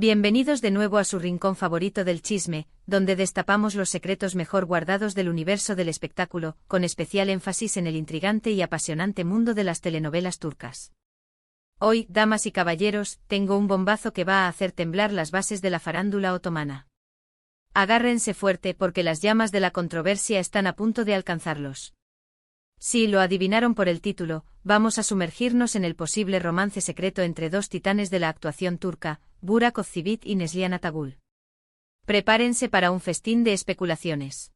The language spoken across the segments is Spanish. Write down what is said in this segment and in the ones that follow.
Bienvenidos de nuevo a su rincón favorito del chisme, donde destapamos los secretos mejor guardados del universo del espectáculo, con especial énfasis en el intrigante y apasionante mundo de las telenovelas turcas. Hoy, damas y caballeros, tengo un bombazo que va a hacer temblar las bases de la farándula otomana. Agárrense fuerte porque las llamas de la controversia están a punto de alcanzarlos. Si lo adivinaron por el título, vamos a sumergirnos en el posible romance secreto entre dos titanes de la actuación turca, Burak Özçivit y Neslihan Atagül. Prepárense para un festín de especulaciones.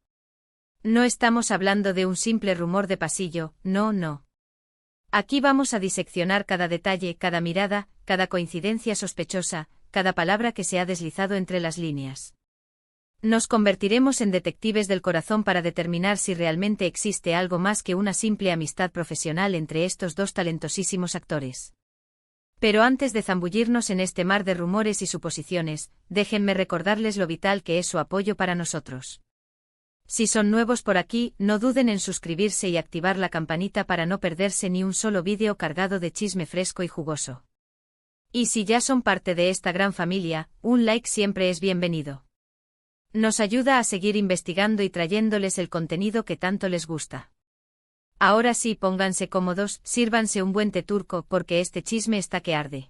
No estamos hablando de un simple rumor de pasillo, no. Aquí vamos a diseccionar cada detalle, cada mirada, cada coincidencia sospechosa, cada palabra que se ha deslizado entre las líneas. Nos convertiremos en detectives del corazón para determinar si realmente existe algo más que una simple amistad profesional entre estos dos talentosísimos actores. Pero antes de zambullirnos en este mar de rumores y suposiciones, déjenme recordarles lo vital que es su apoyo para nosotros. Si son nuevos por aquí, no duden en suscribirse y activar la campanita para no perderse ni un solo vídeo cargado de chisme fresco y jugoso. Y si ya son parte de esta gran familia, un like siempre es bienvenido. Nos ayuda a seguir investigando y trayéndoles el contenido que tanto les gusta. Ahora sí, pónganse cómodos, sírvanse un buen té turco porque este chisme está que arde.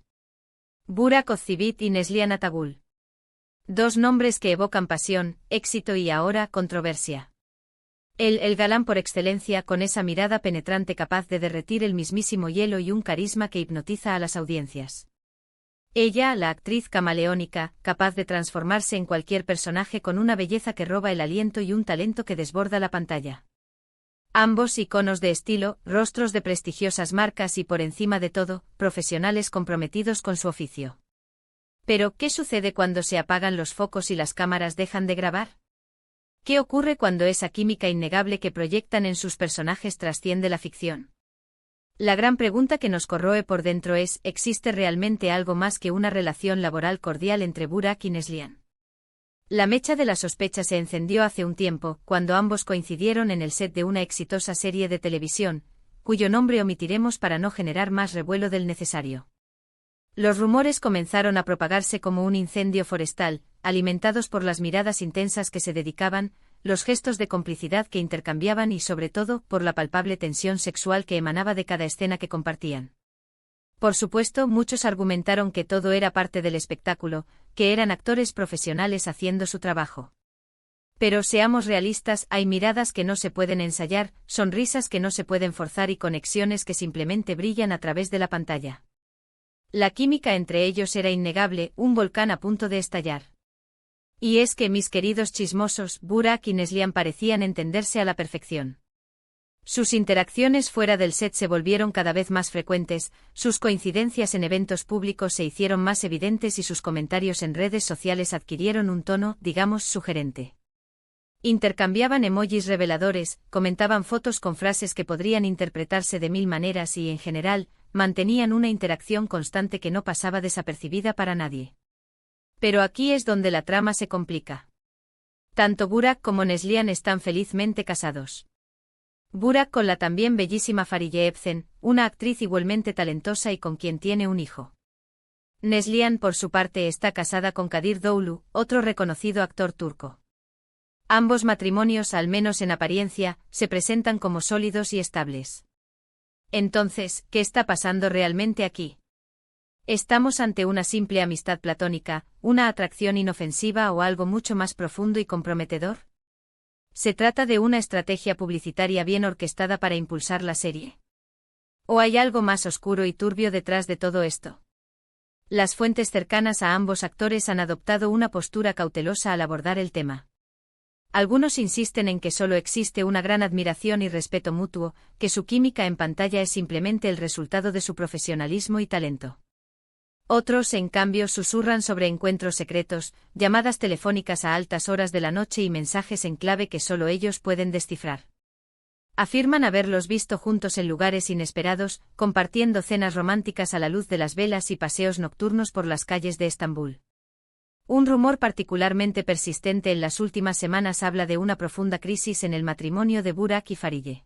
Burak Özçivit y Neslihan Atagül. Dos nombres que evocan pasión, éxito y ahora controversia. El galán por excelencia con esa mirada penetrante capaz de derretir el mismísimo hielo y un carisma que hipnotiza a las audiencias. Ella, la actriz camaleónica, capaz de transformarse en cualquier personaje con una belleza que roba el aliento y un talento que desborda la pantalla. Ambos iconos de estilo, rostros de prestigiosas marcas y por encima de todo, profesionales comprometidos con su oficio. Pero, ¿qué sucede cuando se apagan los focos y las cámaras dejan de grabar? ¿Qué ocurre cuando esa química innegable que proyectan en sus personajes trasciende la ficción? La gran pregunta que nos corroe por dentro es, ¿existe realmente algo más que una relación laboral cordial entre Burak y Neslihan? La mecha de la sospecha se encendió hace un tiempo, cuando ambos coincidieron en el set de una exitosa serie de televisión, cuyo nombre omitiremos para no generar más revuelo del necesario. Los rumores comenzaron a propagarse como un incendio forestal, alimentados por las miradas intensas que se dedicaban, los gestos de complicidad que intercambiaban y sobre todo, por la palpable tensión sexual que emanaba de cada escena que compartían. Por supuesto, muchos argumentaron que todo era parte del espectáculo, que eran actores profesionales haciendo su trabajo. Pero seamos realistas, hay miradas que no se pueden ensayar, sonrisas que no se pueden forzar y conexiones que simplemente brillan a través de la pantalla. La química entre ellos era innegable, un volcán a punto de estallar. Y es que, mis queridos chismosos, Burak y Neslihan parecían entenderse a la perfección. Sus interacciones fuera del set se volvieron cada vez más frecuentes, sus coincidencias en eventos públicos se hicieron más evidentes y sus comentarios en redes sociales adquirieron un tono, digamos, sugerente. Intercambiaban emojis reveladores, comentaban fotos con frases que podrían interpretarse de mil maneras y, en general, mantenían una interacción constante que no pasaba desapercibida para nadie. Pero aquí es donde la trama se complica. Tanto Burak como Neslihan están felizmente casados. Burak con la también bellísima Fariye Evcen, una actriz igualmente talentosa y con quien tiene un hijo. Neslihan por su parte está casada con Kadir Doğulu, otro reconocido actor turco. Ambos matrimonios, al menos en apariencia, se presentan como sólidos y estables. Entonces, ¿qué está pasando realmente aquí? ¿Estamos ante una simple amistad platónica, una atracción inofensiva o algo mucho más profundo y comprometedor? ¿Se trata de una estrategia publicitaria bien orquestada para impulsar la serie? ¿O hay algo más oscuro y turbio detrás de todo esto? Las fuentes cercanas a ambos actores han adoptado una postura cautelosa al abordar el tema. Algunos insisten en que solo existe una gran admiración y respeto mutuo, que su química en pantalla es simplemente el resultado de su profesionalismo y talento. Otros, en cambio, susurran sobre encuentros secretos, llamadas telefónicas a altas horas de la noche y mensajes en clave que solo ellos pueden descifrar. Afirman haberlos visto juntos en lugares inesperados, compartiendo cenas románticas a la luz de las velas y paseos nocturnos por las calles de Estambul. Un rumor particularmente persistente en las últimas semanas habla de una profunda crisis en el matrimonio de Burak y Fariye.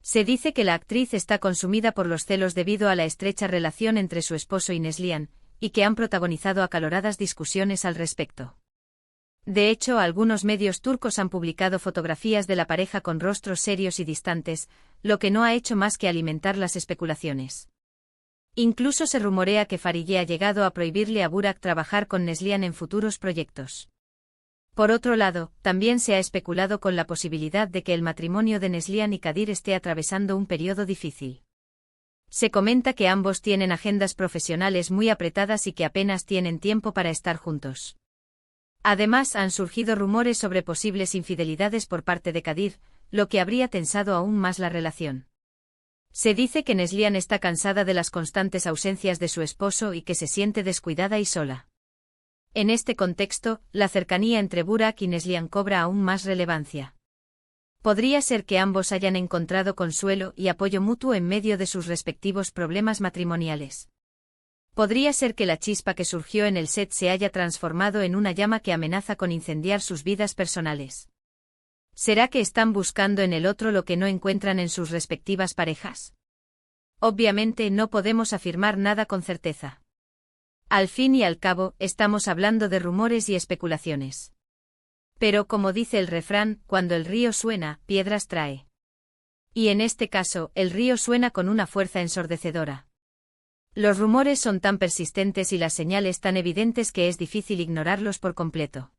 Se dice que la actriz está consumida por los celos debido a la estrecha relación entre su esposo y Neslihan, y que han protagonizado acaloradas discusiones al respecto. De hecho, algunos medios turcos han publicado fotografías de la pareja con rostros serios y distantes, lo que no ha hecho más que alimentar las especulaciones. Incluso se rumorea que Fahriye ha llegado a prohibirle a Burak trabajar con Neslihan en futuros proyectos. Por otro lado, también se ha especulado con la posibilidad de que el matrimonio de Neslihan y Kadir esté atravesando un periodo difícil. Se comenta que ambos tienen agendas profesionales muy apretadas y que apenas tienen tiempo para estar juntos. Además, han surgido rumores sobre posibles infidelidades por parte de Kadir, lo que habría tensado aún más la relación. Se dice que Neslihan está cansada de las constantes ausencias de su esposo y que se siente descuidada y sola. En este contexto, la cercanía entre Burak y Neslihan cobra aún más relevancia. Podría ser que ambos hayan encontrado consuelo y apoyo mutuo en medio de sus respectivos problemas matrimoniales. Podría ser que la chispa que surgió en el set se haya transformado en una llama que amenaza con incendiar sus vidas personales. ¿Será que están buscando en el otro lo que no encuentran en sus respectivas parejas? Obviamente no podemos afirmar nada con certeza. Al fin y al cabo, estamos hablando de rumores y especulaciones. Pero como dice el refrán, cuando el río suena, piedras trae. Y en este caso, el río suena con una fuerza ensordecedora. Los rumores son tan persistentes y las señales tan evidentes que es difícil ignorarlos por completo.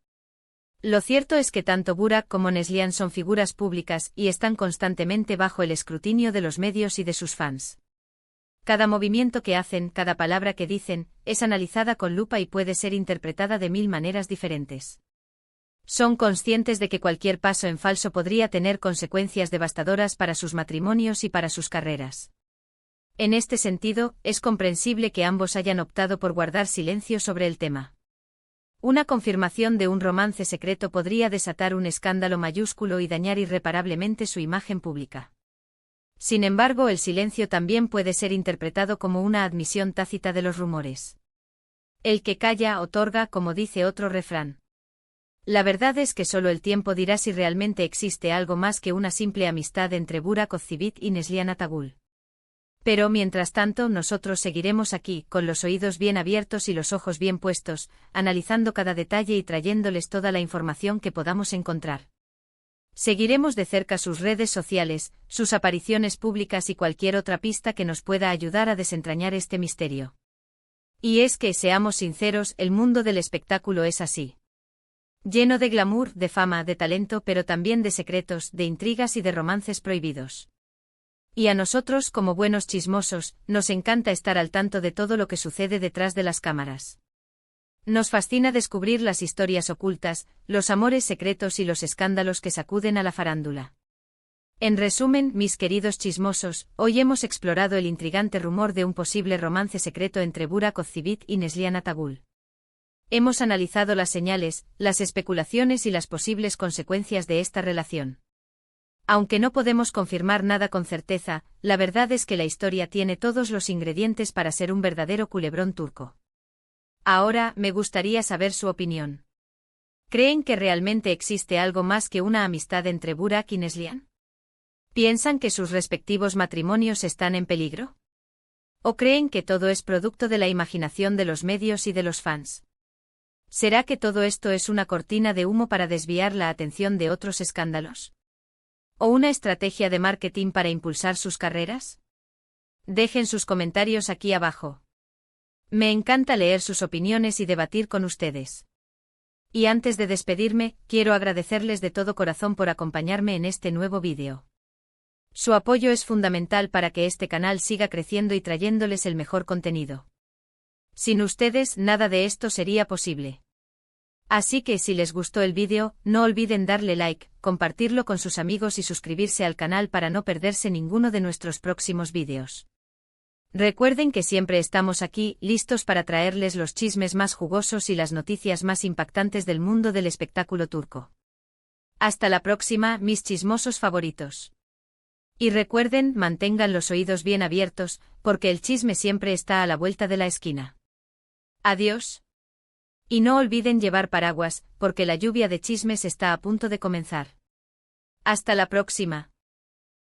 Lo cierto es que tanto Burak como Neslihan son figuras públicas y están constantemente bajo el escrutinio de los medios y de sus fans. Cada movimiento que hacen, cada palabra que dicen, es analizada con lupa y puede ser interpretada de 1000 maneras diferentes. Son conscientes de que cualquier paso en falso podría tener consecuencias devastadoras para sus matrimonios y para sus carreras. En este sentido, es comprensible que ambos hayan optado por guardar silencio sobre el tema. Una confirmación de un romance secreto podría desatar un escándalo mayúsculo y dañar irreparablemente su imagen pública. Sin embargo, el silencio también puede ser interpretado como una admisión tácita de los rumores. El que calla otorga, como dice otro refrán. La verdad es que solo el tiempo dirá si realmente existe algo más que una simple amistad entre Burak Ozçivit y Neslihan Atagül. Pero mientras tanto nosotros seguiremos aquí, con los oídos bien abiertos y los ojos bien puestos, analizando cada detalle y trayéndoles toda la información que podamos encontrar. Seguiremos de cerca sus redes sociales, sus apariciones públicas y cualquier otra pista que nos pueda ayudar a desentrañar este misterio. Y es que, seamos sinceros, el mundo del espectáculo es así. Lleno de glamour, de fama, de talento, pero también de secretos, de intrigas y de romances prohibidos. Y a nosotros, como buenos chismosos, nos encanta estar al tanto de todo lo que sucede detrás de las cámaras. Nos fascina descubrir las historias ocultas, los amores secretos y los escándalos que sacuden a la farándula. En resumen, mis queridos chismosos, hoy hemos explorado el intrigante rumor de un posible romance secreto entre Burak Ozçivit y Neslihan Atagül. Hemos analizado las señales, las especulaciones y las posibles consecuencias de esta relación. Aunque no podemos confirmar nada con certeza, la verdad es que la historia tiene todos los ingredientes para ser un verdadero culebrón turco. Ahora, me gustaría saber su opinión. ¿Creen que realmente existe algo más que una amistad entre Burak y Neslihan? ¿Piensan que sus respectivos matrimonios están en peligro? ¿O creen que todo es producto de la imaginación de los medios y de los fans? ¿Será que todo esto es una cortina de humo para desviar la atención de otros escándalos? ¿O una estrategia de marketing para impulsar sus carreras? Dejen sus comentarios aquí abajo. Me encanta leer sus opiniones y debatir con ustedes. Y antes de despedirme, quiero agradecerles de todo corazón por acompañarme en este nuevo vídeo. Su apoyo es fundamental para que este canal siga creciendo y trayéndoles el mejor contenido. Sin ustedes, nada de esto sería posible. Así que si les gustó el vídeo, no olviden darle like, compartirlo con sus amigos y suscribirse al canal para no perderse ninguno de nuestros próximos vídeos. Recuerden que siempre estamos aquí, listos para traerles los chismes más jugosos y las noticias más impactantes del mundo del espectáculo turco. Hasta la próxima, mis chismosos favoritos. Y recuerden, mantengan los oídos bien abiertos, porque el chisme siempre está a la vuelta de la esquina. Adiós. Y no olviden llevar paraguas, porque la lluvia de chismes está a punto de comenzar. Hasta la próxima.